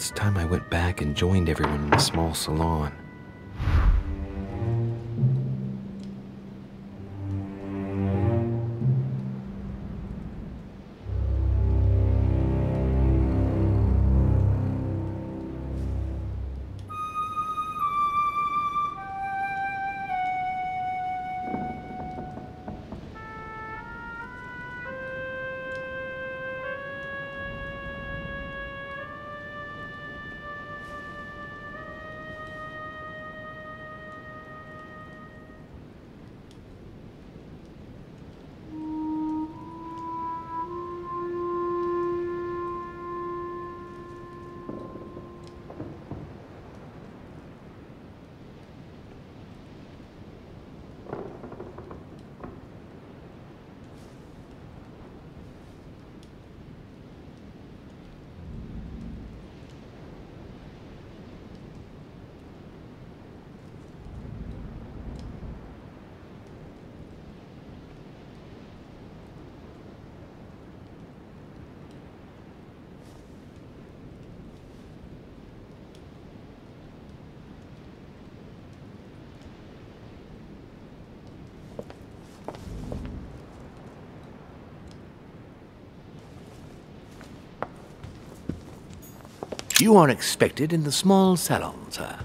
It's time I went back and joined everyone in the small salon. You aren't expected in the small salon, sir.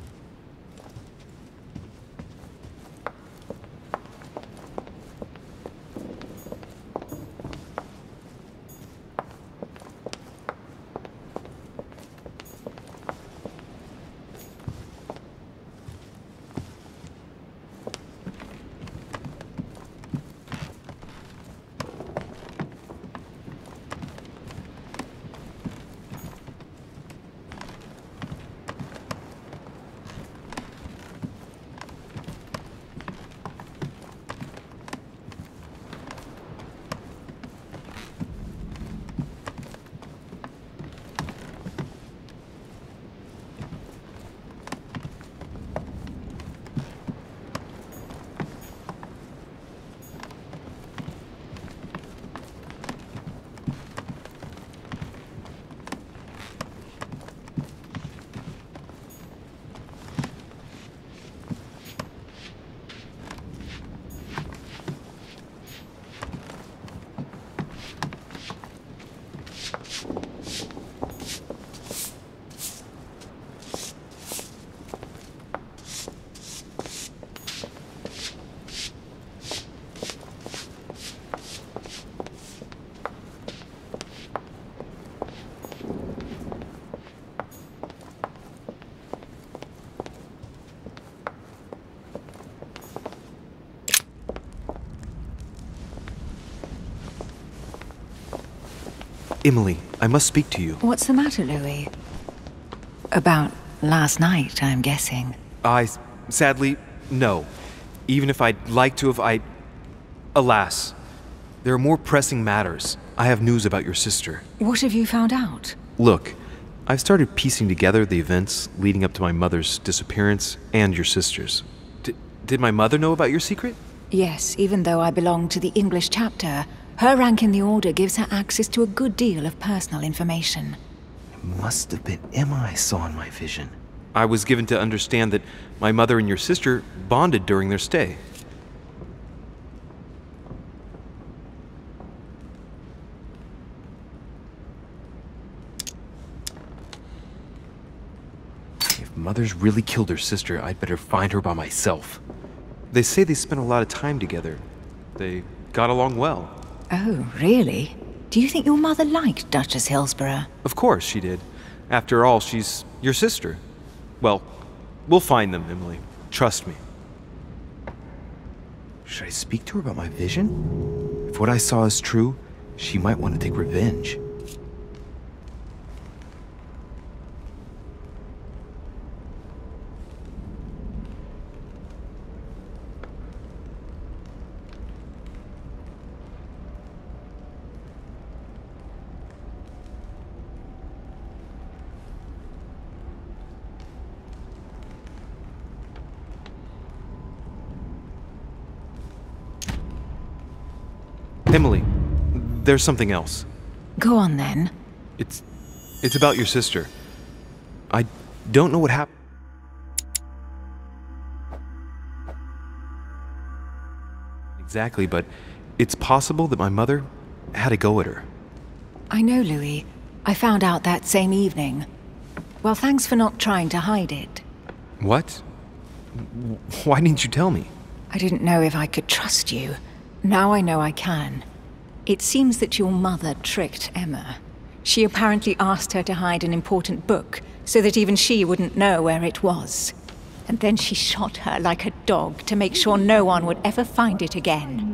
Emily, I must speak to you. What's the matter, Louis? About last night, I'm guessing. Sadly, no. Even if I'd like to have, alas, there are more pressing matters. I have news about your sister. What have you found out? Look, I've started piecing together the events leading up to my mother's disappearance and your sister's. Did my mother know about your secret? Yes, even though I belong to the English chapter, her rank in the Order gives her access to a good deal of personal information. It must have been Emma I saw in my vision. I was given to understand that my mother and your sister bonded during their stay. If Mother's really killed her sister, I'd better find her by myself. They say they spent a lot of time together. They got along well. Oh, really? Do you think your mother liked Duchess Hillsborough? Of course she did. After all, she's your sister. Well, we'll find them, Emily. Trust me. Should I speak to her about my vision? If what I saw is true, she might want to take revenge. Emily, there's something else. Go on then. It's about your sister. don't know what happened. Exactly, but it's possible that my mother had a go at her. I know, Louis. I found out that same evening. Well, thanks for not trying to hide it. What? Why didn't you tell me? I didn't know if I could trust you. Now I know I can. It seems that your mother tricked Emma. She apparently asked her to hide an important book, so that even she wouldn't know where it was. And then she shot her like a dog to make sure no one would ever find it again.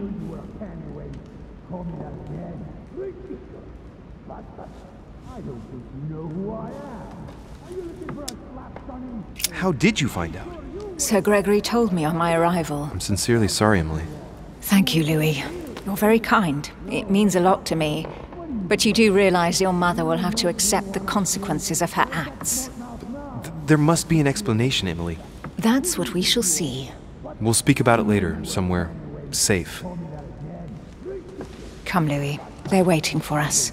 How did you find out? Sir Gregory told me on my arrival. I'm sincerely sorry, Emily. Thank you, Louis. You're very kind. It means a lot to me. But you do realize your mother will have to accept the consequences of her acts. There must be an explanation, Emily. That's what we shall see. We'll speak about it later, somewhere safe. Come, Louis. They're waiting for us.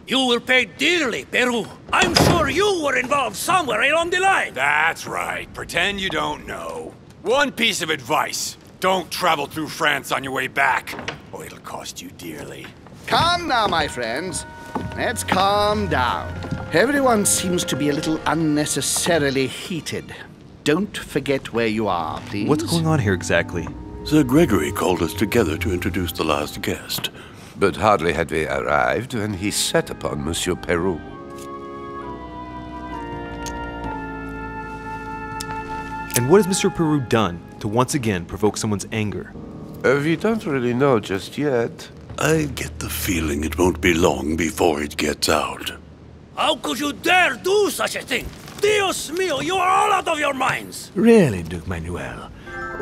You will pay dearly, Peru. I'm sure you were involved somewhere along the line. That's right. Pretend you don't know. One piece of advice. Don't travel through France on your way back, or it'll cost you dearly. Calm now, my friends. Let's calm down. Everyone seems to be a little unnecessarily heated. Don't forget where you are, please. What's going on here exactly? Sir Gregory called us together to introduce the last guest. But hardly had we arrived when he set upon Monsieur Peru. And what has Mr. Peru done to once again provoke someone's anger? We don't really know just yet. I get the feeling it won't be long before it gets out. How could you dare do such a thing? Dios mío, you are all out of your minds! Really, Duke Manuel?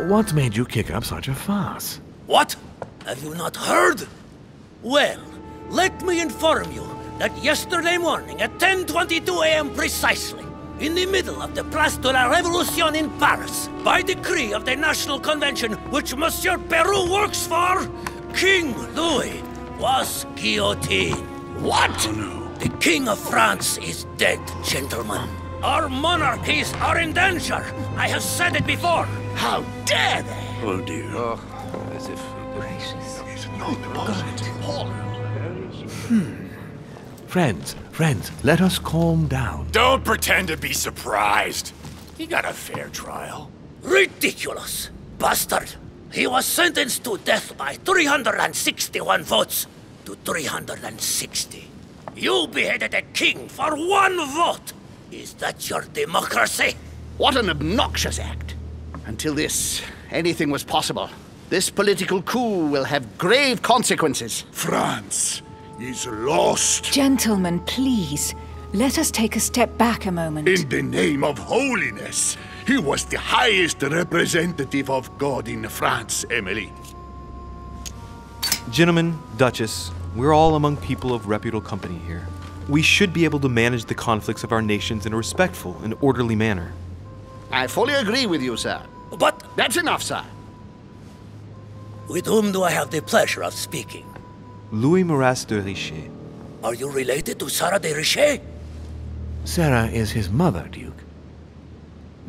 What made you kick up such a fuss? What? Have you not heard? Well, let me inform you that yesterday morning at 10:22 a.m. precisely, in the middle of the Place de la Révolution in Paris, by decree of the National Convention which Monsieur Peru works for, King Louis was guillotined. What? Oh, no. The King of France is dead, gentlemen. Our monarchies are in danger. I have said it before. How dare they? Oh, dear. Oh, as if... Friends, let us calm down. Don't pretend to be surprised. He got a fair trial. Ridiculous! Bastard! He was sentenced to death by 361 votes to 360. You beheaded a king for one vote! Is that your democracy? What an obnoxious act. Until this, anything was possible. This political coup will have grave consequences. France is lost. Gentlemen, please. Let us take a step back a moment. In the name of holiness. He was the highest representative of God in France, Emily. Gentlemen, Duchess, we're all among people of reputable company here. We should be able to manage the conflicts of our nations in a respectful and orderly manner. I fully agree with you, sir. But That's enough, sir. with whom do I have the pleasure of speaking? Louis Maras de Richet. Are you related to Sarah de Richet? Sarah is his mother, Duke.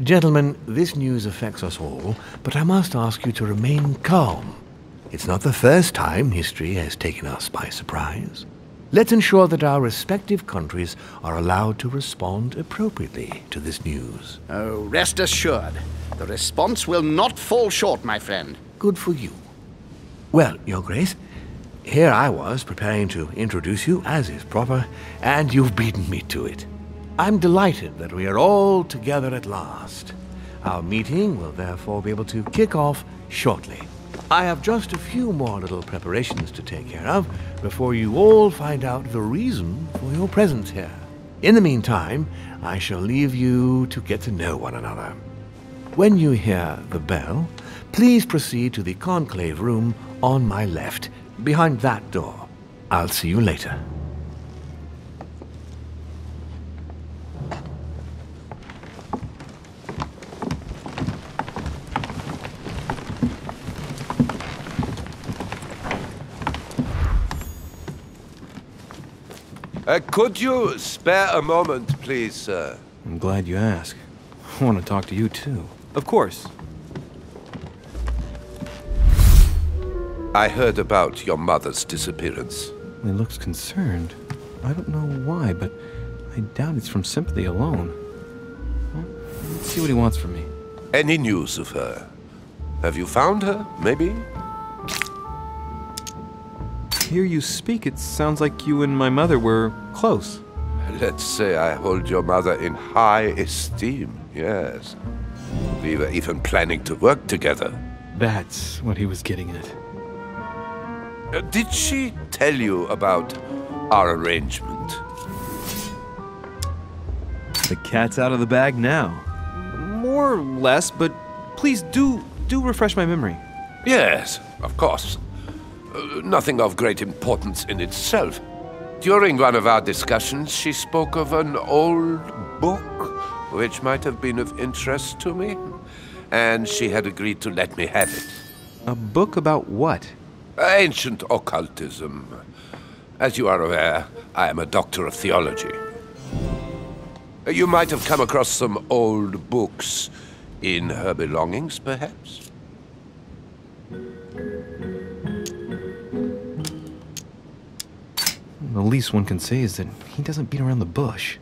Gentlemen, this news affects us all, but I must ask you to remain calm. It's not the first time history has taken us by surprise. Let's ensure that our respective countries are allowed to respond appropriately to this news. Oh, rest assured. The response will not fall short, my friend. Good for you. Well, Your Grace, here I was preparing to introduce you as is proper, and you've beaten me to it. I'm delighted that we are all together at last. Our meeting will therefore be able to kick off shortly. I have just a few more little preparations to take care of before you all find out the reason for your presence here. In the meantime, I shall leave you to get to know one another. When you hear the bell, please proceed to the conclave room on my left, behind that door. I'll see you later. Could you spare a moment, please, sir? I'm glad you asked. I want to talk to you, too. Of course. I heard about your mother's disappearance. He looks concerned. I don't know why, but I doubt it's from sympathy alone. Well, let's see what he wants from me. Any news of her? Have you found her, maybe? Hear you speak, it sounds like you and my mother were close. Let's say I hold your mother in high esteem, yes. We were even planning to work together. That's what he was getting at. Did she tell you about our arrangement? The cat's out of the bag now. More or less, but please do refresh my memory. Yes, of course. Nothing of great importance in itself. During one of our discussions, she spoke of an old book which might have been of interest to me, and she had agreed to let me have it. A book about what? Ancient occultism. As you are aware, I am a doctor of theology. You might have come across some old books in her belongings, perhaps? The least one can say is that he doesn't beat around the bush.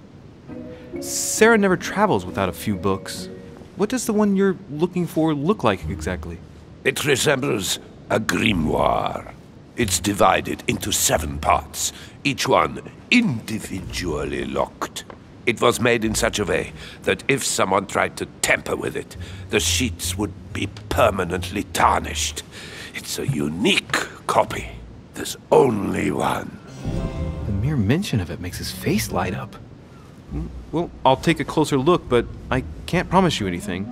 Sarah never travels without a few books. What does the one you're looking for look like exactly? It resembles a grimoire. It's divided into 7 parts, each one individually locked. It was made in such a way that if someone tried to tamper with it, the sheets would be permanently tarnished. It's a unique copy. There's only one. The mere mention of it makes his face light up. Well, I'll take a closer look, but I can't promise you anything.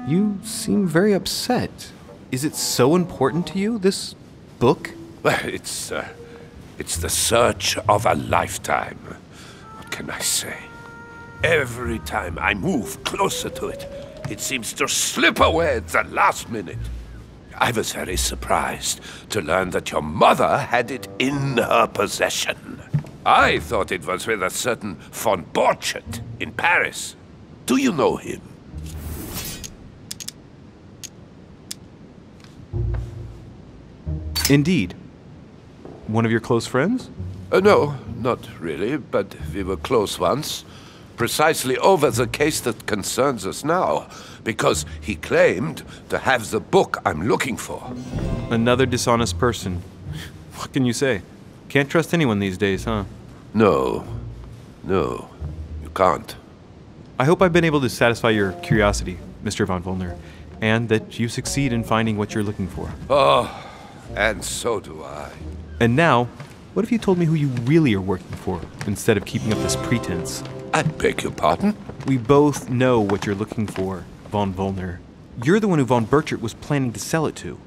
You seem very upset. Is it so important to you, this book? Well, it's the search of a lifetime. What can I say? Every time I move closer to it, it seems to slip away at the last minute. I was very surprised to learn that your mother had it in her possession. I thought it was with a certain von Borchardt in Paris. Do you know him? Indeed. One of your close friends? No, not really, but we were close once. Precisely over the case that concerns us now, because he claimed to have the book I'm looking for. Another dishonest person. What can you say? Can't trust anyone these days, huh? No, you can't. I hope I've been able to satisfy your curiosity, Mr. von Wollner, and that you succeed in finding what you're looking for. Oh, and so do I. And now, what if you told me who you really are working for, instead of keeping up this pretense? I beg your pardon? We both know what you're looking for, von Wollner. You're the one who von Borchardt was planning to sell it to.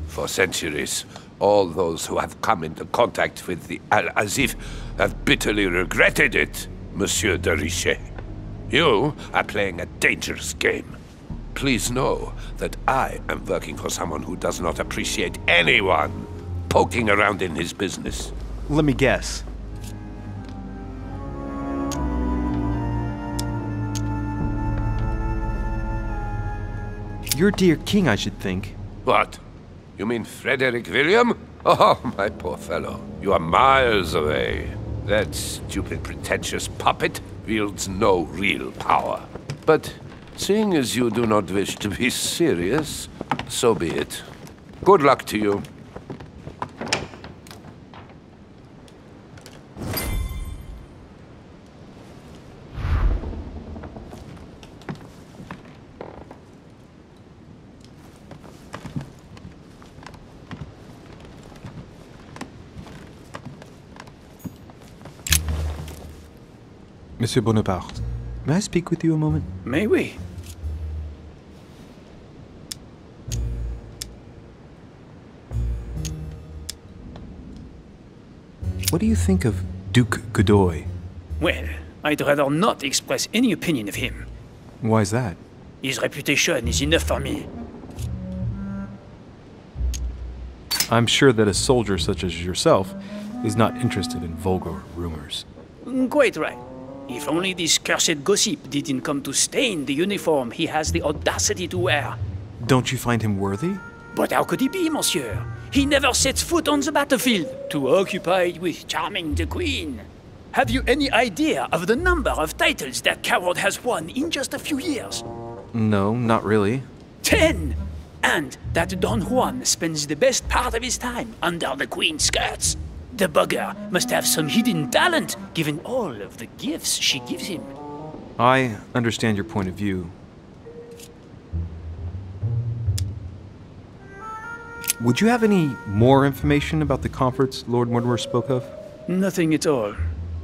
For centuries, all those who have come into contact with the Al-Azif have bitterly regretted it, Monsieur de Richet. You are playing a dangerous game. Please know that I am working for someone who does not appreciate anyone poking around in his business. Let me guess. Your dear king, I should think. What? You mean Frederick William? Oh, my poor fellow. You are miles away. That stupid, pretentious puppet wields no real power. But seeing as you do not wish to be serious, so be it. Good luck to you. Monsieur Bonaparte, may I speak with you a moment? May we? What do you think of Duke Godoy? Well, I'd rather not express any opinion of him. Why is that? His reputation is enough for me. I'm sure that a soldier such as yourself is not interested in vulgar rumors. Quite right. If only this cursed gossip didn't come to stain the uniform he has the audacity to wear. Don't you find him worthy? But how could he be, monsieur? He never sets foot on the battlefield, too occupied with charming the queen. Have you any idea of the number of titles that coward has won in just a few years? No, not really. 10! And that Don Juan spends the best part of his time under the queen's skirts. The bugger must have some hidden talent, given all of the gifts she gives him. I understand your point of view. Would you have any more information about the comforts Lord Mortimer spoke of? Nothing at all.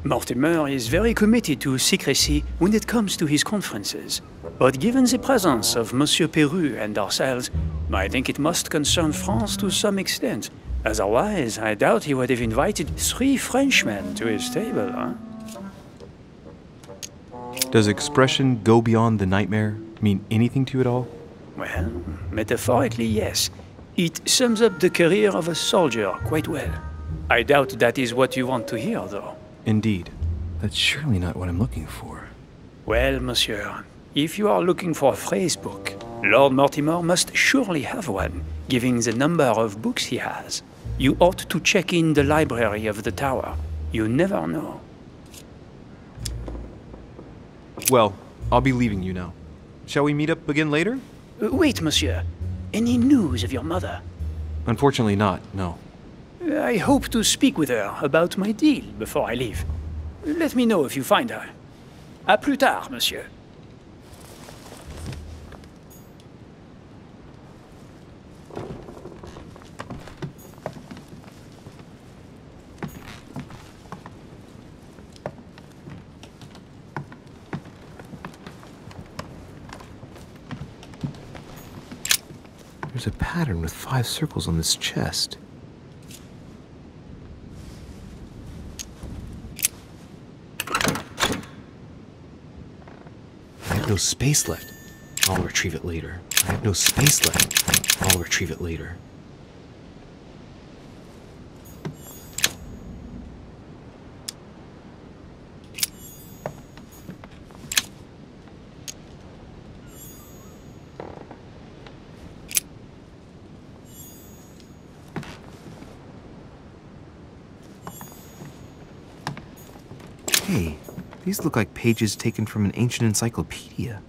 Mortimer is very committed to secrecy when it comes to his conferences. But given the presence of Monsieur Peru and ourselves, I think it must concern France to some extent. Otherwise, I doubt he would have invited 3 Frenchmen to his table, huh? Does expression go beyond the nightmare mean anything to you at all? Well, metaphorically, yes. It sums up the career of a soldier quite well. I doubt that is what you want to hear, though. Indeed. That's surely not what I'm looking for. Well, monsieur, if you are looking for a phrase book, Lord Mortimer must surely have one, given the number of books he has. You ought to check in the library of the tower. You never know. Well, I'll be leaving you now. Shall we meet up again later? Wait, monsieur. Any news of your mother? Unfortunately not, no. I hope to speak with her about my deal before I leave. Let me know if you find her. À plus tard, monsieur. There's a pattern with 5 circles on this chest. I have no space left. I'll retrieve it later. I have no space left. I'll retrieve it later. Hey, these look like pages taken from an ancient encyclopedia.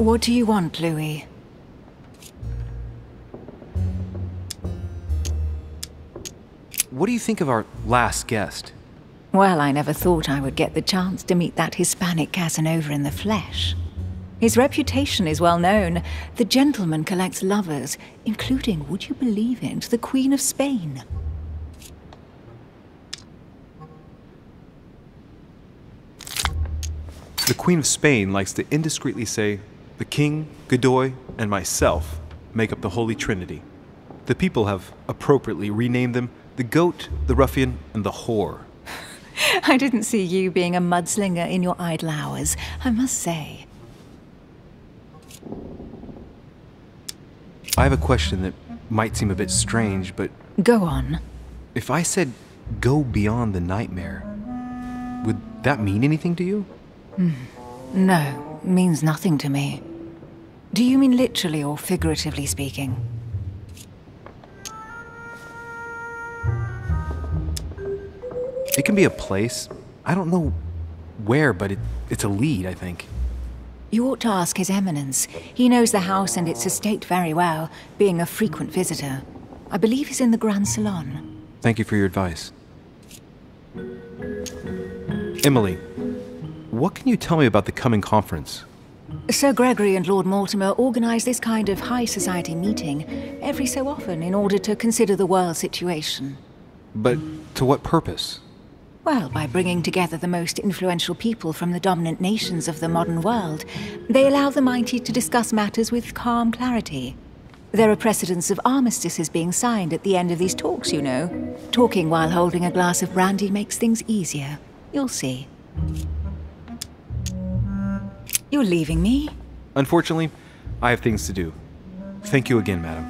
What do you want, Louis? What do you think of our last guest? Well, I never thought I would get the chance to meet that Hispanic Casanova in the flesh. His reputation is well known. The gentleman collects lovers, including, would you believe it, the Queen of Spain. The Queen of Spain likes to indiscreetly say, the King, Godoy, and myself make up the Holy Trinity. The people have appropriately renamed them the Goat, the Ruffian, and the Whore. I didn't see you being a mudslinger in your idle hours, I must say. I have a question that might seem a bit strange, but Go on. if I said go beyond the nightmare, would that mean anything to you? No, means nothing to me. Do you mean literally or figuratively speaking? It can be a place. I don't know where, but it's a lead, I think. You ought to ask His Eminence. He knows the house and its estate very well, being a frequent visitor. I believe he's in the Grand Salon. Thank you for your advice. Emily, what can you tell me about the coming conference? Sir Gregory and Lord Mortimer organize this kind of high society meeting every so often in order to consider the world situation. But to what purpose? Well, by bringing together the most influential people from the dominant nations of the modern world, they allow the mighty to discuss matters with calm clarity. There are precedents of armistices being signed at the end of these talks, you know. Talking while holding a glass of brandy makes things easier. You'll see. You're leaving me? Unfortunately, I have things to do. Thank you again, madam.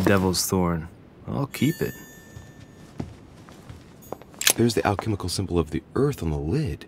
Devil's Thorn. I'll keep it. There's the alchemical symbol of the earth on the lid.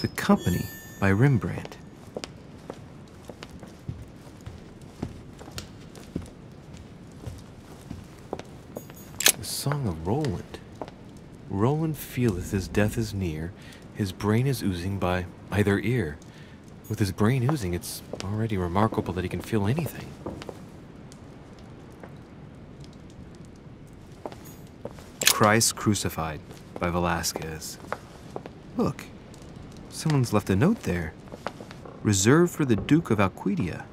The Company by Rembrandt. The Song of Roland. Roland feeleth his death is near, his brain is oozing by either ear. With his brain oozing, it's already remarkable that he can feel anything. Christ Crucified by Velázquez. Look, someone's left a note there. Reserved for the Duke of Alcudia.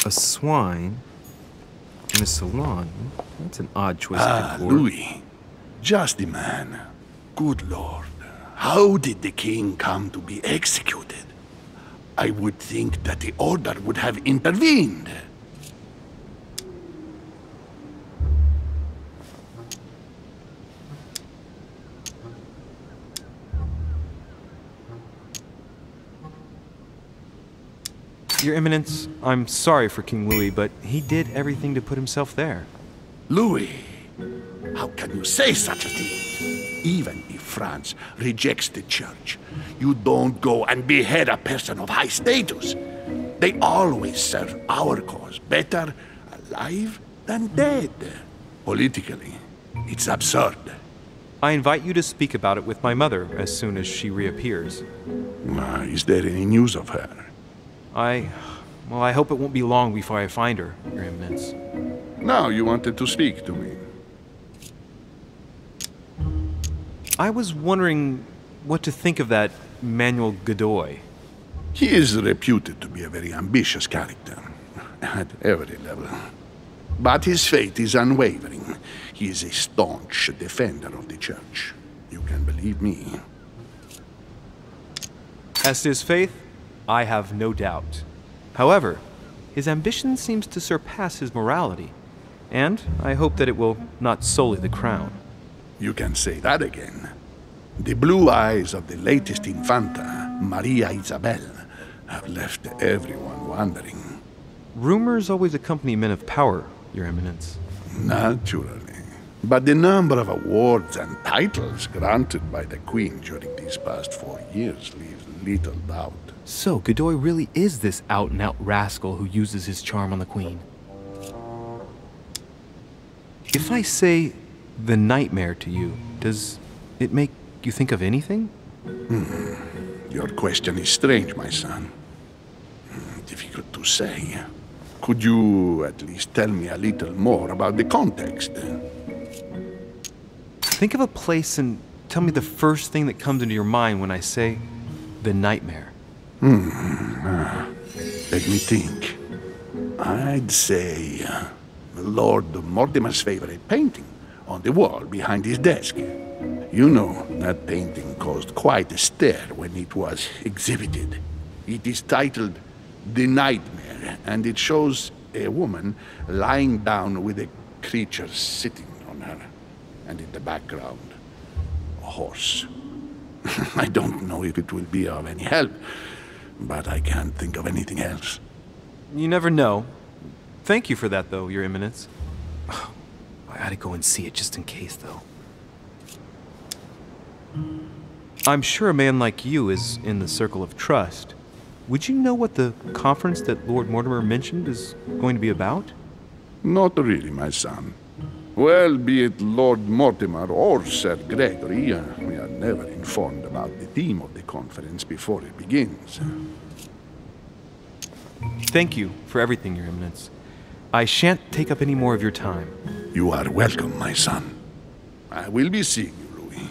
A swine in a salon? That's an odd choice Ah, of decor. Louis. Just the man. Good Lord. How did the king come to be executed? I would think that the order would have intervened. Your Eminence, I'm sorry for King Louis, but he did everything to put himself there. Louis, how can you say such a thing? Even if France rejects the church, you don't go and behead a person of high status. They always serve our cause better alive than dead. Politically, it's absurd. I invite you to speak about it with my mother as soon as she reappears. Is there any news of her? Well, I hope it won't be long before I find her, Your Eminence. Now you wanted to speak to me. I was wondering what to think of that Manuel Godoy. He is reputed to be a very ambitious character, at every level. But his faith is unwavering. He is a staunch defender of the church. You can believe me. As to his faith, I have no doubt. However, his ambition seems to surpass his morality, and I hope that it will not sully the crown. You can say that again. The blue eyes of the latest Infanta, Maria Isabel, have left everyone wondering. Rumors always accompany men of power, Your Eminence. Naturally. But the number of awards and titles granted by the Queen during these past 4 years leaves little doubt. So, Godoy really is this out-and-out rascal who uses his charm on the Queen. If I say the nightmare to you, does it make you think of anything? Your question is strange, my son. Difficult to say. Could you at least tell me a little more about the context? Think of a place and tell me the first thing that comes into your mind when I say the nightmare. Let me think. I'd say Lord Mortimer's favorite painting on the wall behind his desk. You know, that painting caused quite a stir when it was exhibited. It is titled The Nightmare, and it shows a woman lying down with a creature sitting on her, and in the background, a horse. I don't know if it will be of any help, but I can't think of anything else. You never know. Thank you for that, though, Your Eminence. I gotta go and see it just in case, though. I'm sure a man like you is in the circle of trust. Would you know what the conference that Lord Mortimer mentioned is going to be about? Not really, my son. Well, be it Lord Mortimer or Sir Gregory, we are never informed about the theme of the conference before it begins. Thank you for everything, Your Eminence. I shan't take up any more of your time. You are welcome, my son. I will be seeing you, Louis.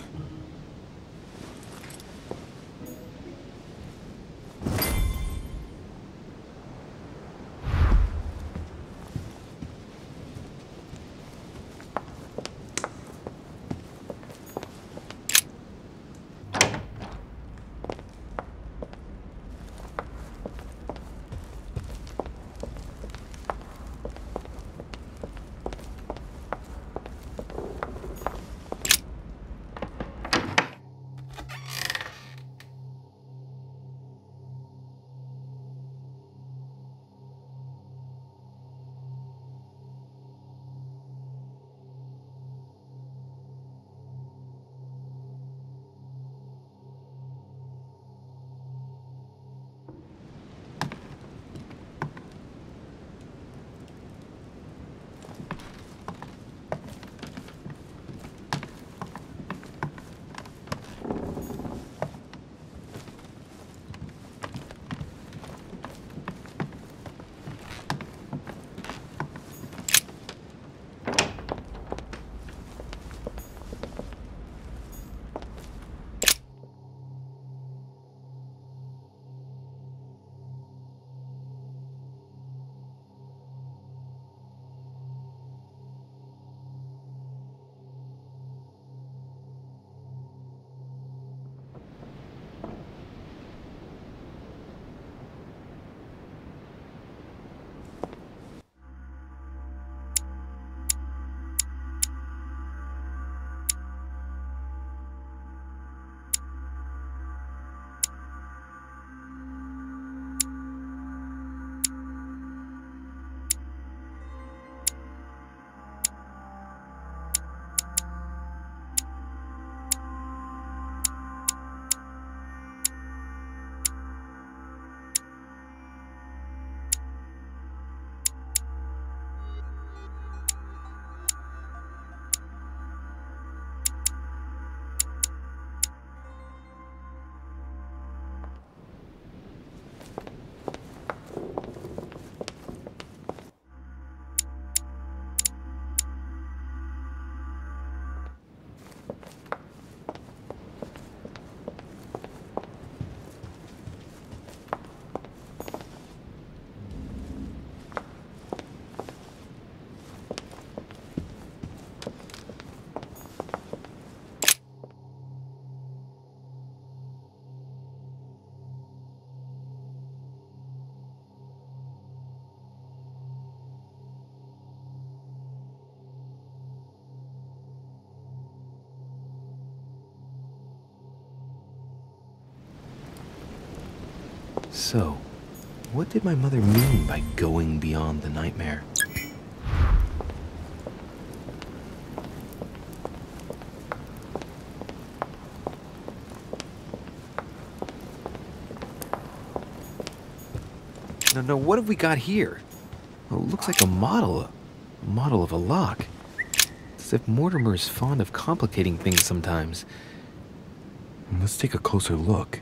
So, what did my mother mean by going beyond the nightmare? No, what have we got here? Well, it looks like a model of a lock. It's as if Mortimer is fond of complicating things sometimes. Let's take a closer look.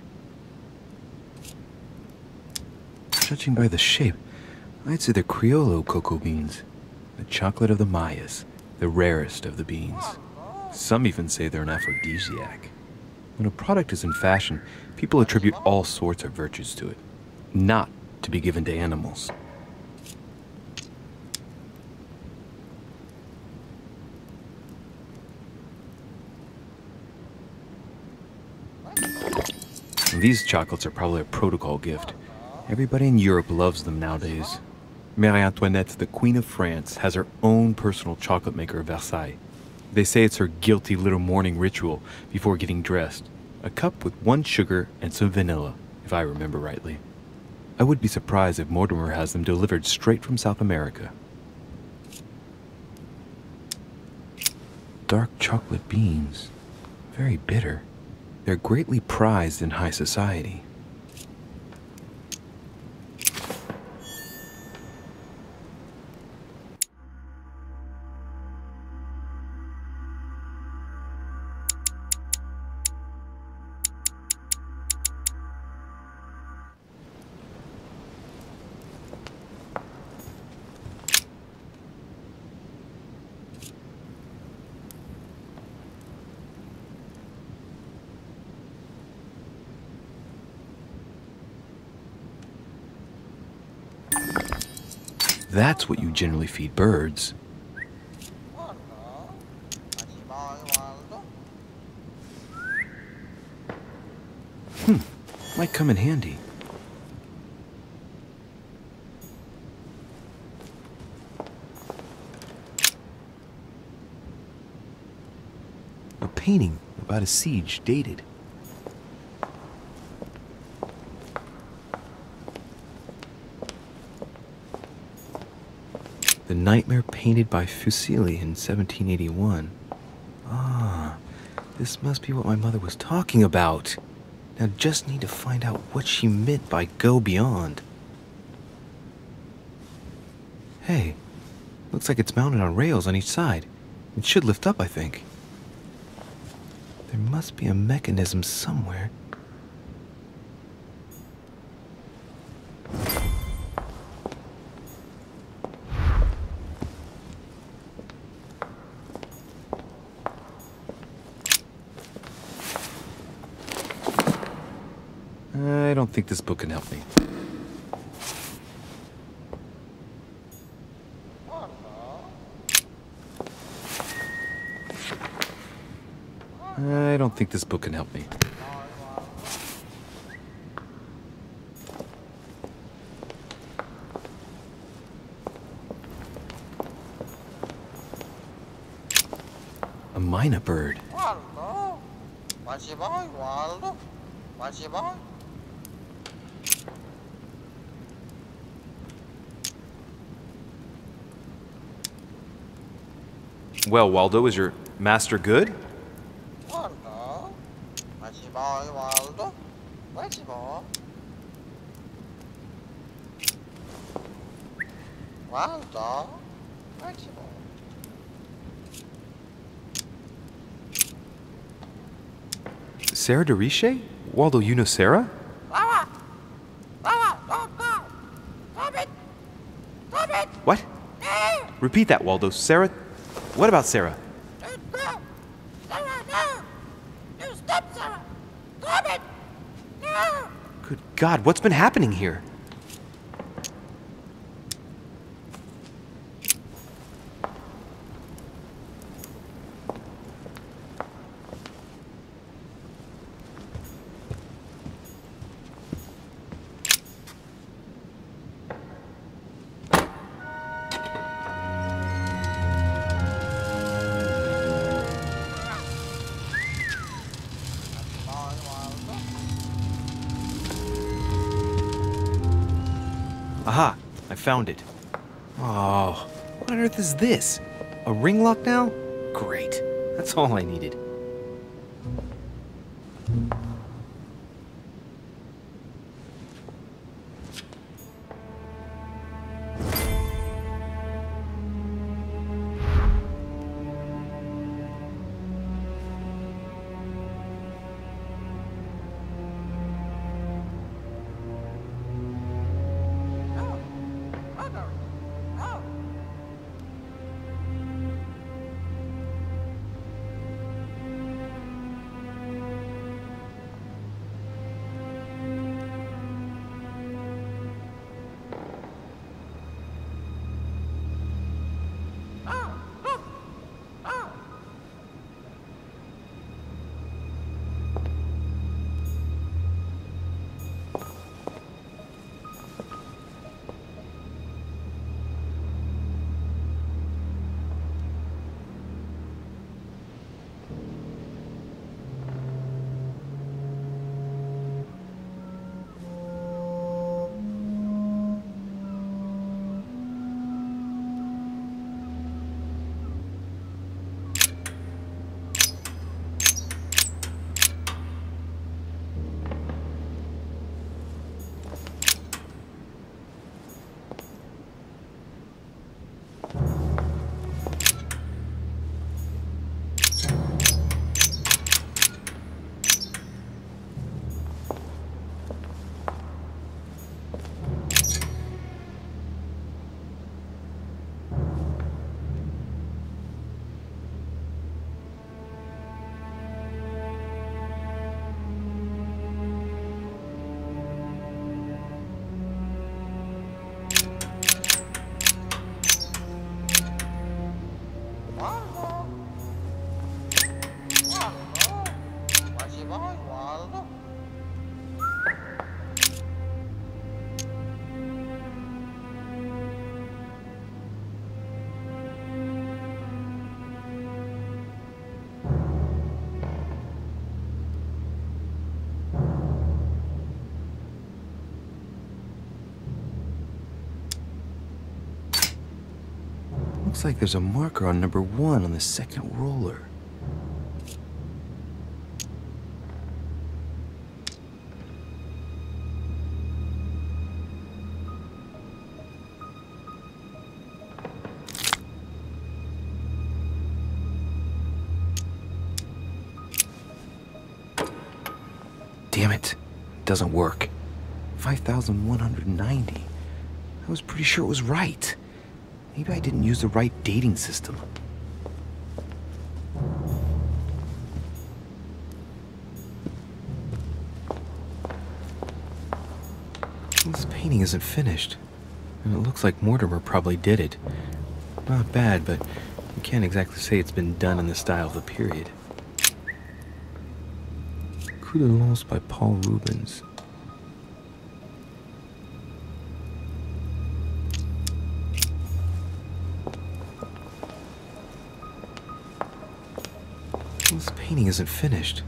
Judging by the shape, I'd say they're Criollo cocoa beans, the chocolate of the Mayas, the rarest of the beans. Some even say they're an aphrodisiac. When a product is in fashion, people attribute all sorts of virtues to it, not to be given to animals. These chocolates are probably a protocol gift. Everybody in Europe loves them nowadays. Marie Antoinette, the Queen of France, has her own personal chocolate maker at Versailles. They say it's her guilty little morning ritual before getting dressed. A cup with 1 sugar and some vanilla, if I remember rightly. I would be surprised if Mortimer has them delivered straight from South America. Dark chocolate beans. Very bitter. They're greatly prized in high society. That's what you generally feed birds. Might come in handy. A painting about a siege dated. The nightmare painted by Fuseli in 1781. Ah, this must be what my mother was talking about. Now just need to find out what she meant by go beyond. Hey, looks like it's mounted on rails on each side. It should lift up, I think. There must be a mechanism somewhere. I don't think this book can help me. I don't think this book can help me. A myna bird. Well, Waldo, is your master good? Sarah de Riche? Waldo, you know Sarah? What? Repeat that, Waldo. Sarah? What about Sarah? Good God, what's been happening here? Aha! I found it. Oh, what on earth is this? A ring lock now? Great. That's all I needed. Looks like there's a marker on number 1 on the second roller. Damn it. It doesn't work. 5,190. I was pretty sure it was right. Maybe I didn't use the right dating system. This painting isn't finished, and it looks like Mortimer probably did it. Not bad, but you can't exactly say it's been done in the style of the period. Coup de Lance by Paul Rubens. This painting isn't finished,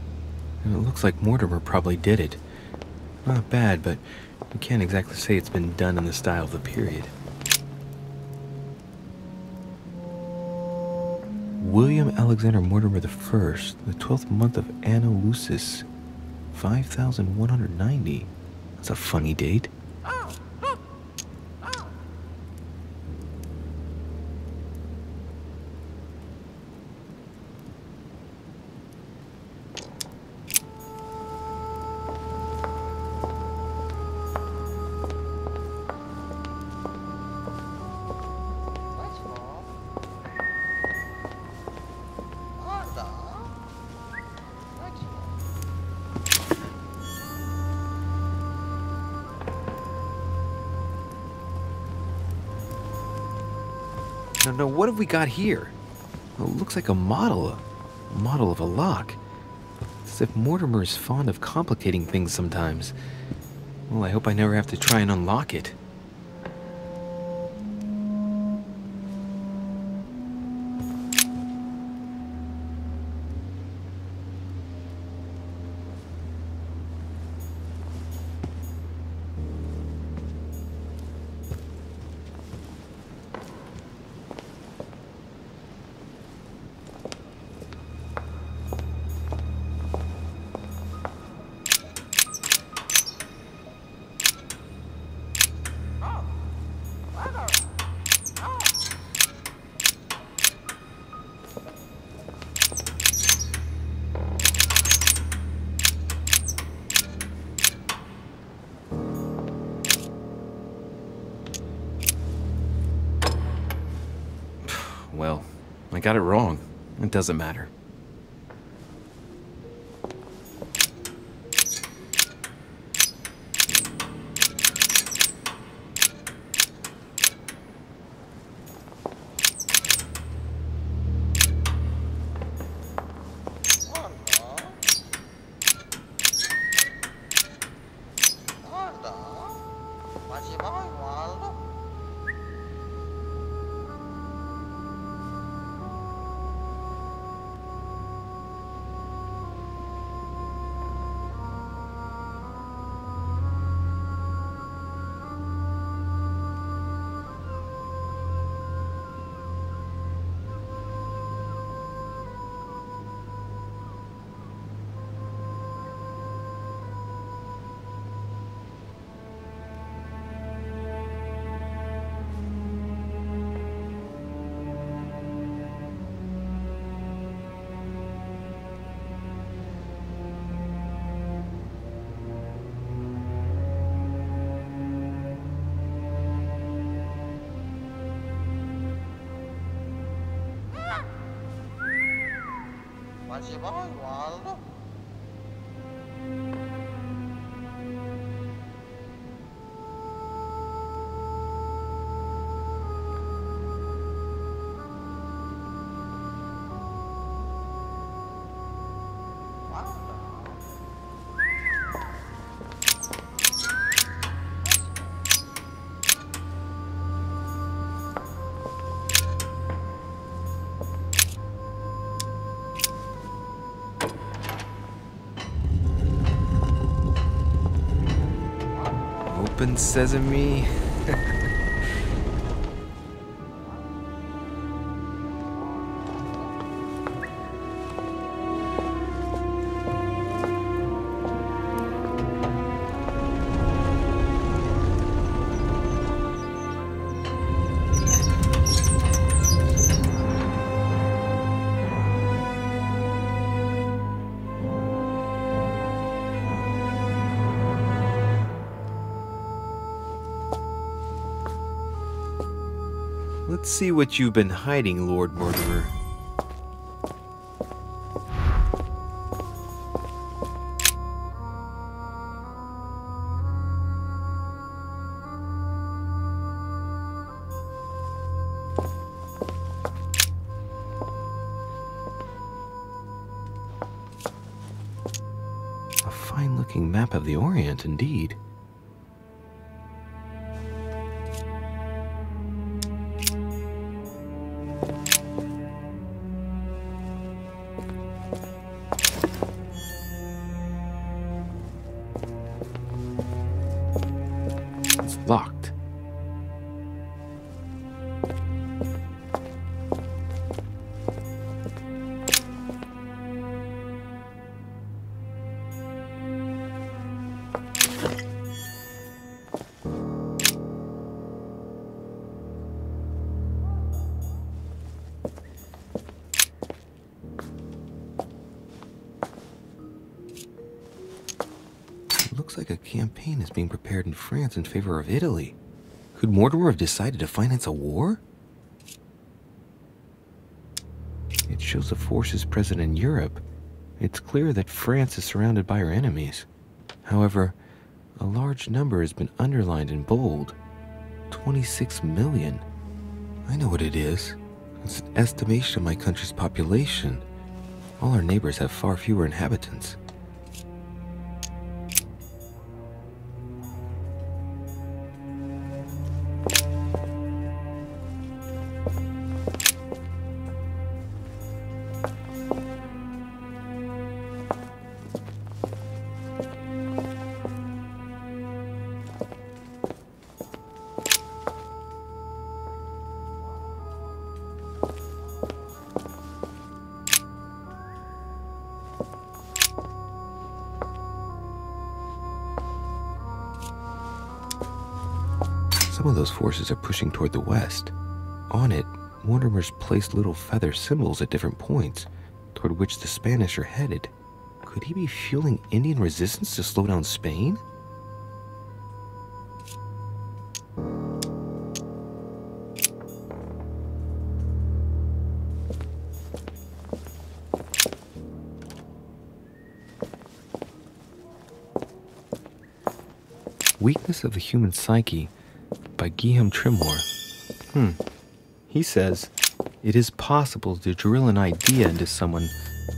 and it looks like Mortimer probably did it. Not bad, but you can't exactly say it's been done in the style of the period. William Alexander Mortimer I, the 12th month of Anno Lucis, 5,190. That's a funny date. No, what have we got here? Well, it looks like a model of a lock. It's as if Mortimer is fond of complicating things sometimes. Well, I hope I never have to try and unlock it. well, I got it wrong. It doesn't matter. Open sesame. Let's see what you've been hiding, Lord Mortimer. A fine-looking map of the Orient, indeed. Locked. Looks like a campaign is being prepared in France in favor of Italy. Could Mortimer have decided to finance a war? It shows the forces present in Europe. It's clear that France is surrounded by her enemies. However, a large number has been underlined in bold. 26 million. I know what it is. It's an estimation of my country's population. All our neighbors have far fewer inhabitants. Some of those forces are pushing toward the west. On it, Mortimer's placed little feather symbols at different points, toward which the Spanish are headed. Could he be fueling Indian resistance to slow down Spain? Weakness of the Human Psyche by Guillaume Trimore. He says, it is possible to drill an idea into someone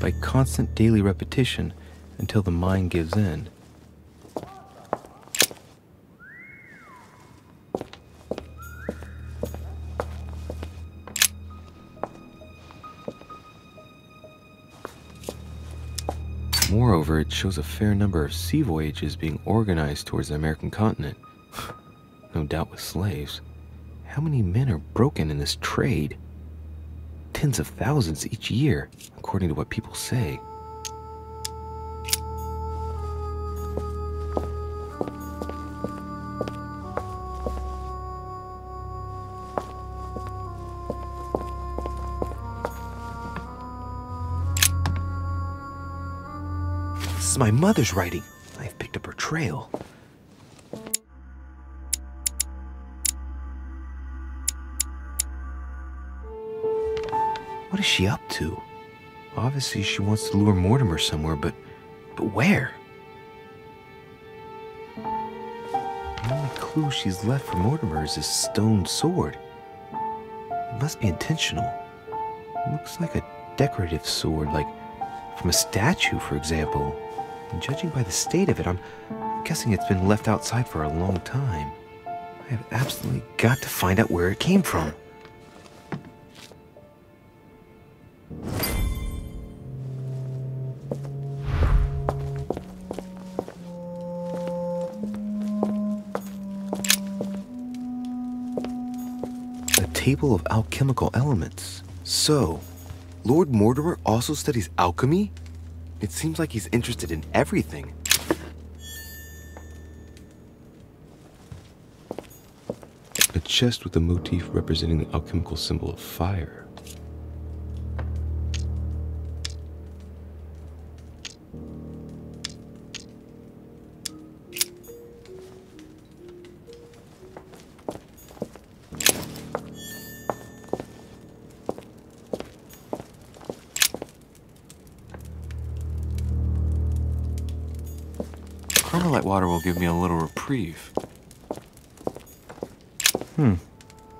by constant daily repetition until the mind gives in. Moreover, it shows a fair number of sea voyages being organized towards the American continent. No doubt with slaves. How many men are broken in this trade? Tens of thousands each year, according to what people say. This is my mother's writing. I've picked up her trail. What is she up to? Obviously, she wants to lure Mortimer somewhere, but where? The only clue she's left for Mortimer is this stone sword. It must be intentional. It looks like a decorative sword, like from a statue, for example. And judging by the state of it, I'm guessing it's been left outside for a long time. I have absolutely got to find out where it came from. Table of alchemical elements. So, Lord Mortimer also studies alchemy? It seems like he's interested in everything. A chest with a motif representing the alchemical symbol of fire. Carmelite water will give me a little reprieve.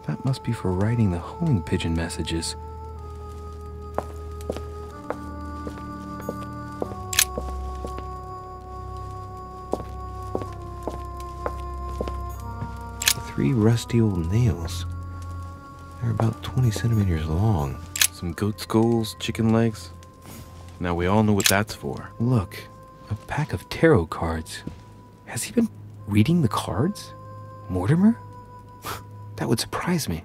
That must be for writing the homing pigeon messages. Three rusty old nails. They're about 20 centimeters long. Some goat skulls, chicken legs. Now we all know what that's for. Look. A pack of tarot cards. Has he been reading the cards? Mortimer? That would surprise me.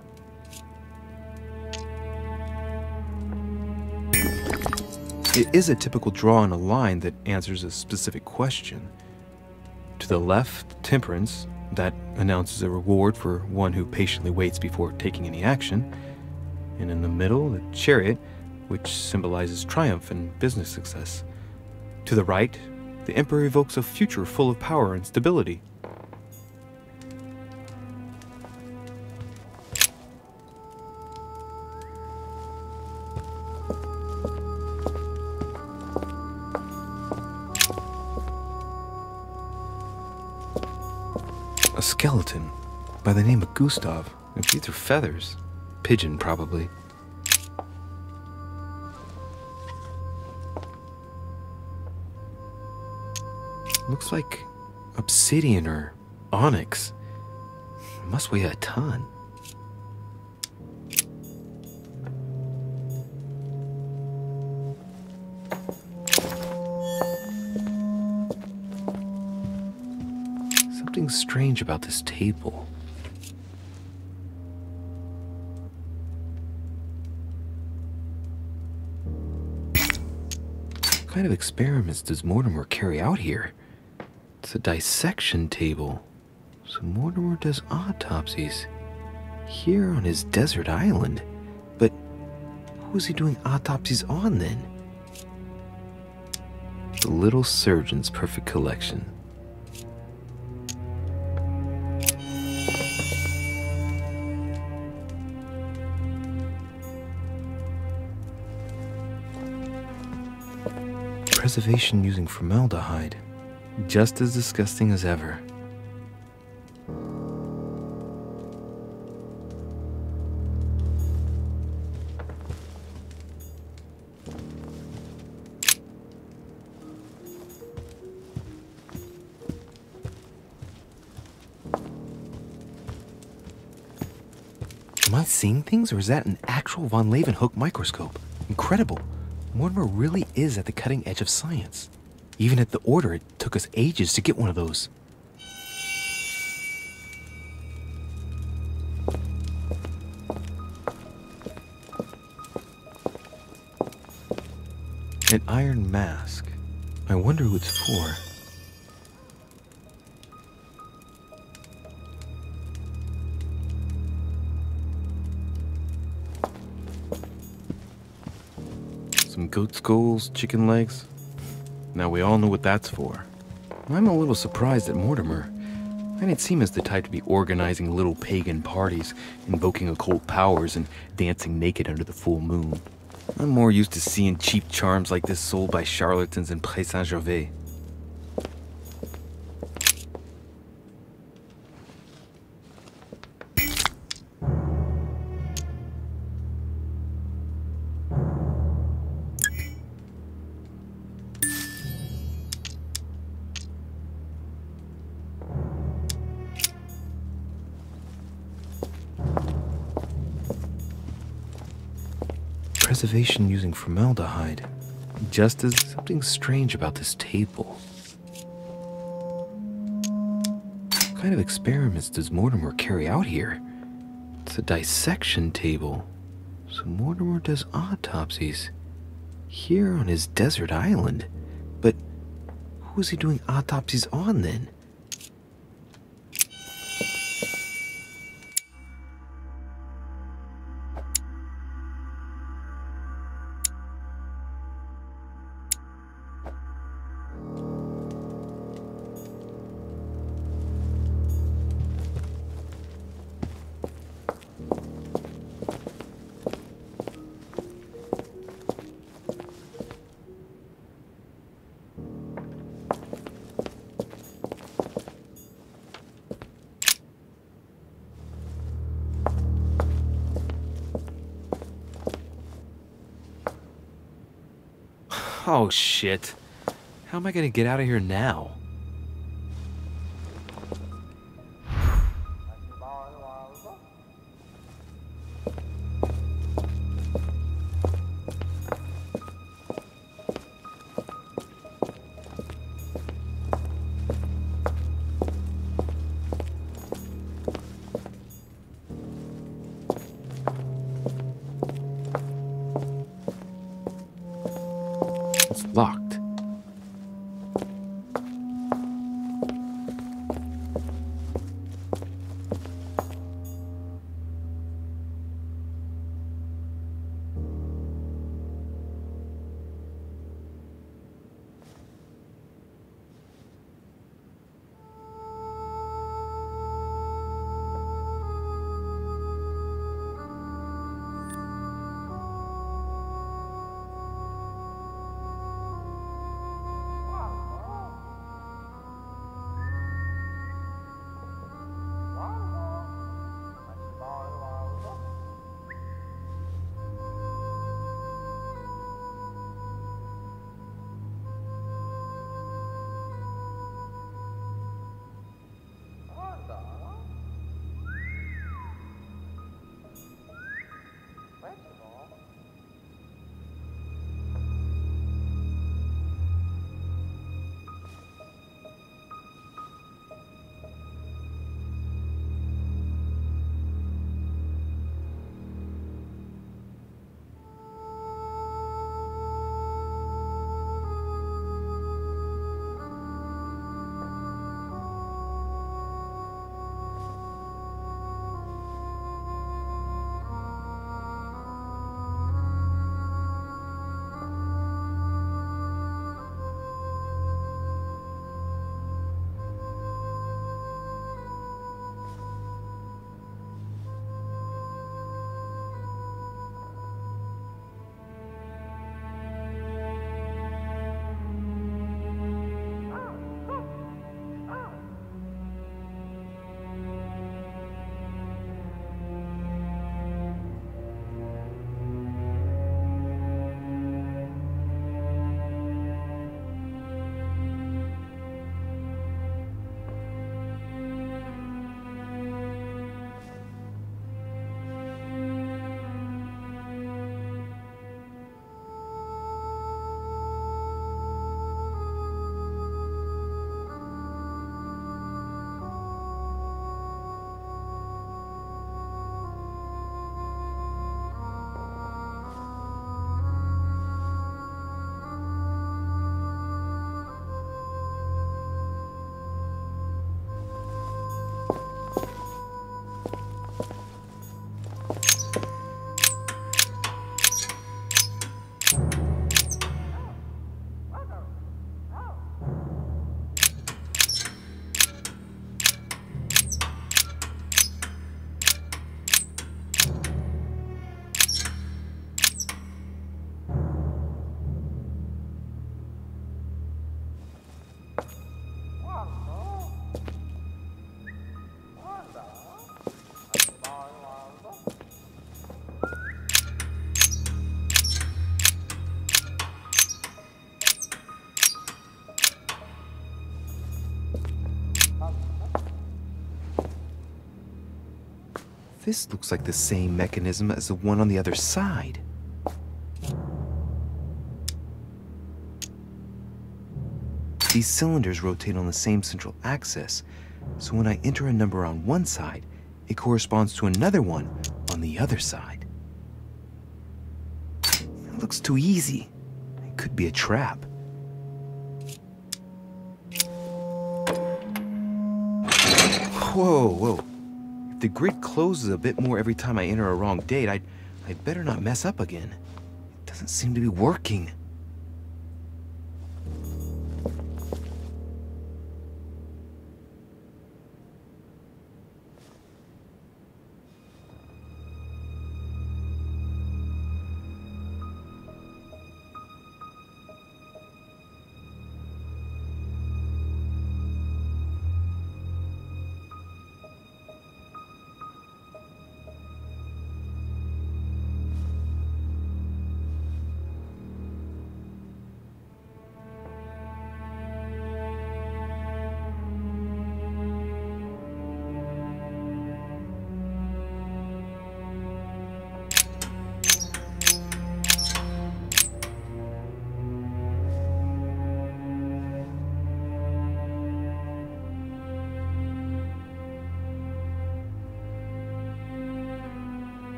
It is a typical draw on a line that answers a specific question. To the left, temperance, that announces a reward for one who patiently waits before taking any action. And in the middle, the chariot, which symbolizes triumph and business success. To the right, the Emperor evokes a future full of power and stability. A skeleton by the name of Gustav. If these are feathers, pigeon probably. Looks like obsidian or onyx. It must weigh a ton. Something strange about this table. What kind of experiments does Mortimer carry out here? It's a dissection table. So Mortimer does autopsies here on his desert island. But who is he doing autopsies on then? The little surgeon's perfect collection. Preservation using formaldehyde. Just as disgusting as ever. Am I seeing things, or is that an actual von Leeuwenhoek microscope? Incredible. Mortimer really is at the cutting edge of science. Even at the Order, it took us ages to get one of those. An iron mask. I wonder who it's for. Some goat skulls, chicken legs. Now we all know what that's for. I'm a little surprised at Mortimer. I didn't seem as the type to be organizing little pagan parties, invoking occult powers, and dancing naked under the full moon. I'm more used to seeing cheap charms like this sold by charlatans in Pré Saint-Gervais. Preservation using formaldehyde. Just as something strange about this table. What kind of experiments does Mortimer carry out here? It's a dissection table. So Mortimer does autopsies. Here on his desert island. But who is he doing autopsies on then? Oh shit. How am I gonna get out of here now? It's locked. This looks like the same mechanism as the one on the other side. These cylinders rotate on the same central axis, so when I enter a number on one side, it corresponds to another one on the other side. It looks too easy. It could be a trap. Whoa, whoa. If the grid closes a bit more every time I enter a wrong date, I'd better not mess up again. It doesn't seem to be working.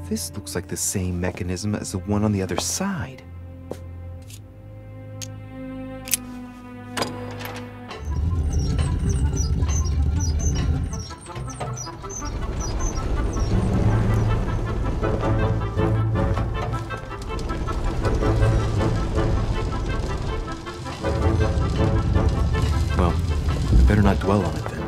This looks like the same mechanism as the one on the other side. Well, I better not dwell on it then.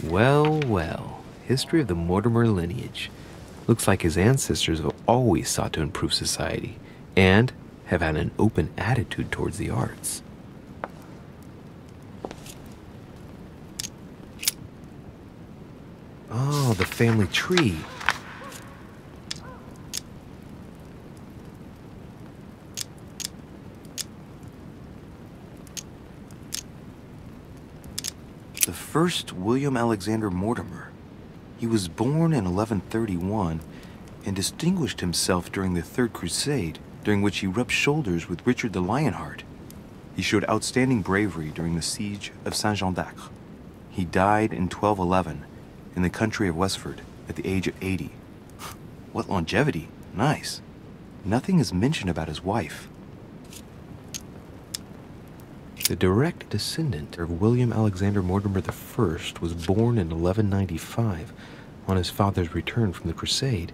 Well, well. History of the Mortimer lineage. Looks like his ancestors have always sought to improve society, and have had an open attitude towards the arts. Oh, the family tree. The first William Alexander Mortimer. He was born in 1131 and distinguished himself during the Third Crusade, during which he rubbed shoulders with Richard the Lionheart. He showed outstanding bravery during the siege of Saint-Jean d'Acre. He died in 1211 in the country of Westford at the age of 80. What longevity! Nice. Nothing is mentioned about his wife. The direct descendant of William Alexander Mortimer I was born in 1195 on his father's return from the crusade.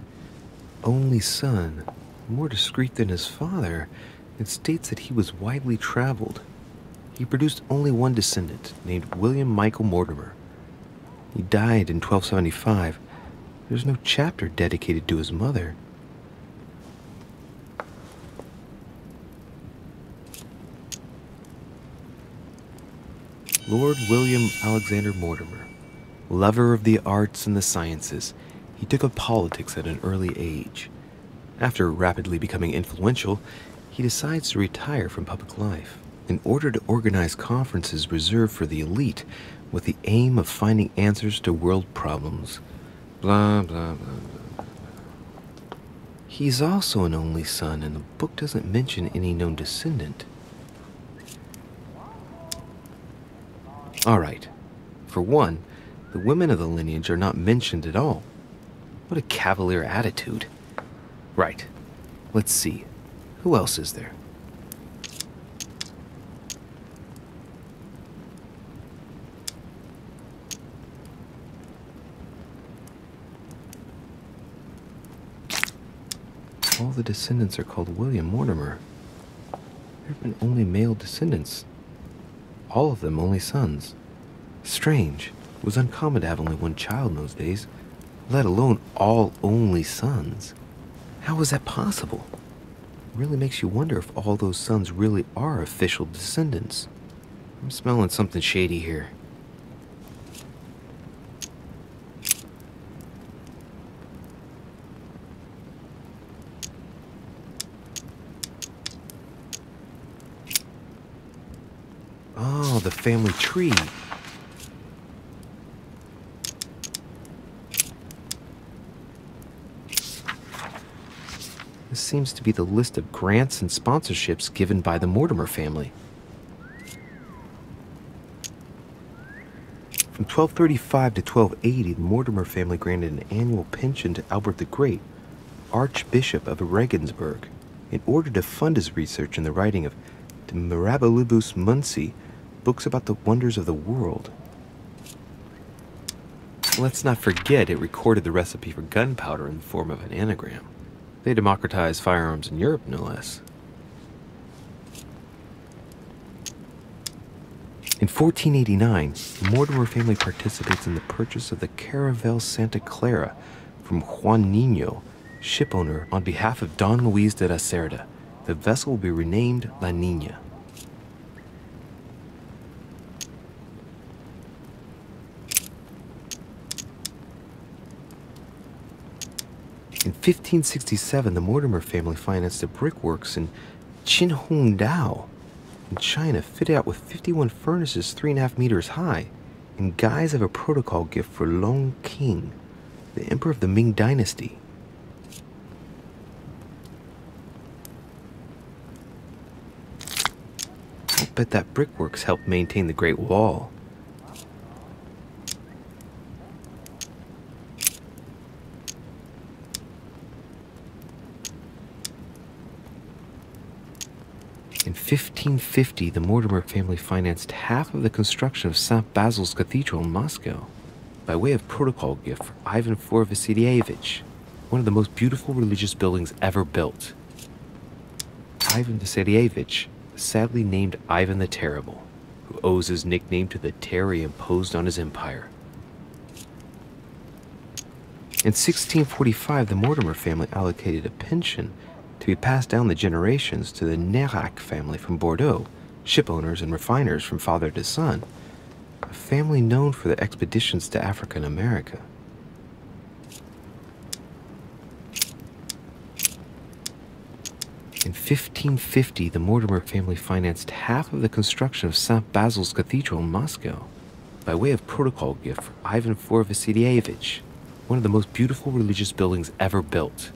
Only son, more discreet than his father, it states that he was widely traveled. He produced only one descendant, named William Michael Mortimer. He died in 1275. There's no chapter dedicated to his mother. Lord William Alexander Mortimer, lover of the arts and the sciences, he took up politics at an early age. After rapidly becoming influential, he decides to retire from public life in order to organize conferences reserved for the elite with the aim of finding answers to world problems. Blah, blah, blah, blah, blah. He's also an only son, and the book doesn't mention any known descendant. Alright, for one, the women of the lineage are not mentioned at all. What a cavalier attitude. Right, let's see. Who else is there? All the descendants are called William Mortimer. There have been only male descendants. All of them only sons. Strange. It was uncommon to have only one child in those days, let alone all only sons. How was that possible? It really makes you wonder if all those sons really are official descendants. I'm smelling something shady here. Oh, the family tree. This seems to be the list of grants and sponsorships given by the Mortimer family. From 1235 to 1280, the Mortimer family granted an annual pension to Albert the Great, Archbishop of Regensburg, in order to fund his research in the writing of De Mirabilibus Munci, books about the wonders of the world. Let's not forget it recorded the recipe for gunpowder in the form of an anagram. They democratized firearms in Europe, no less. In 1489, the Mortimer family participates in the purchase of the Caravel Santa Clara from Juan Niño, shipowner on behalf of Don Luis de la Cerda, the vessel will be renamed La Niña. In 1567, the Mortimer family financed a brickworks in Qinhongdao in China, fitted out with 51 furnaces 3.5 meters high, in guise of a protocol gift for Long King, the emperor of the Ming dynasty. I'll bet that brickworks helped maintain the Great Wall. In 1550, the Mortimer family financed half of the construction of St. Basil's Cathedral in Moscow by way of protocol gift for Ivan IV Vasilievich, one of the most beautiful religious buildings ever built. Ivan Vasilievich, sadly named Ivan the Terrible, who owes his nickname to the terror he imposed on his empire. In 1645, the Mortimer family allocated a pension to be passed down the generations to the Nerac family from Bordeaux, ship owners and refiners from father to son, a family known for their expeditions to Africa and America. In 1550, the Mortimer family financed half of the construction of St. Basil's Cathedral in Moscow by way of protocol gift for Ivan IV Vasilievich, one of the most beautiful religious buildings ever built.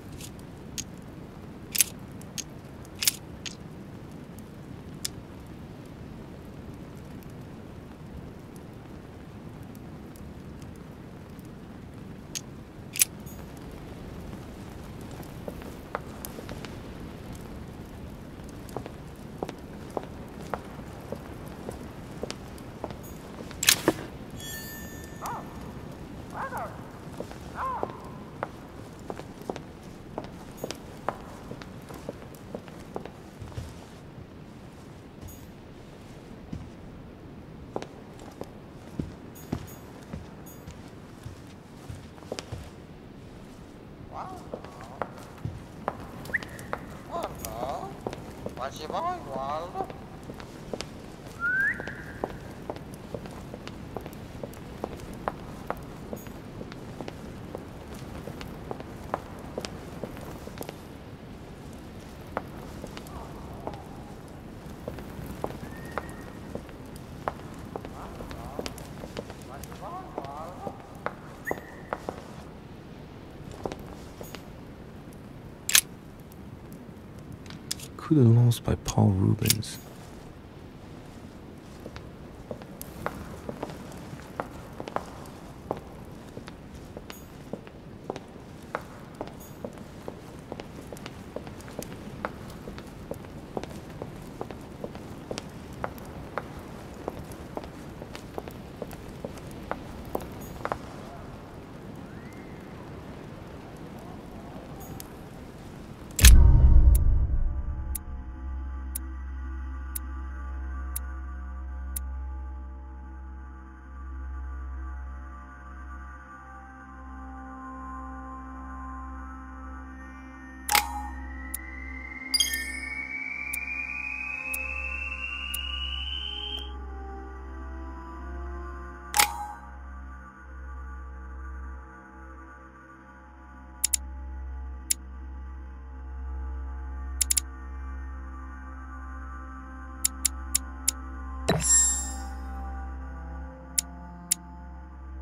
Coup de Lance by Paul Rubens.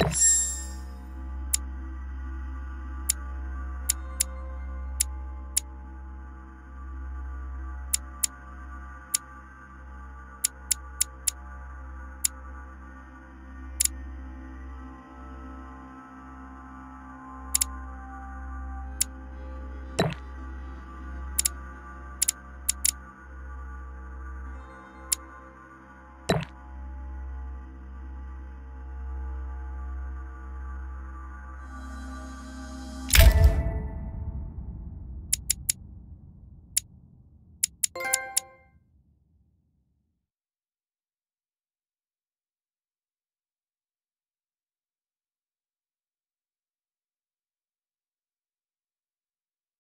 You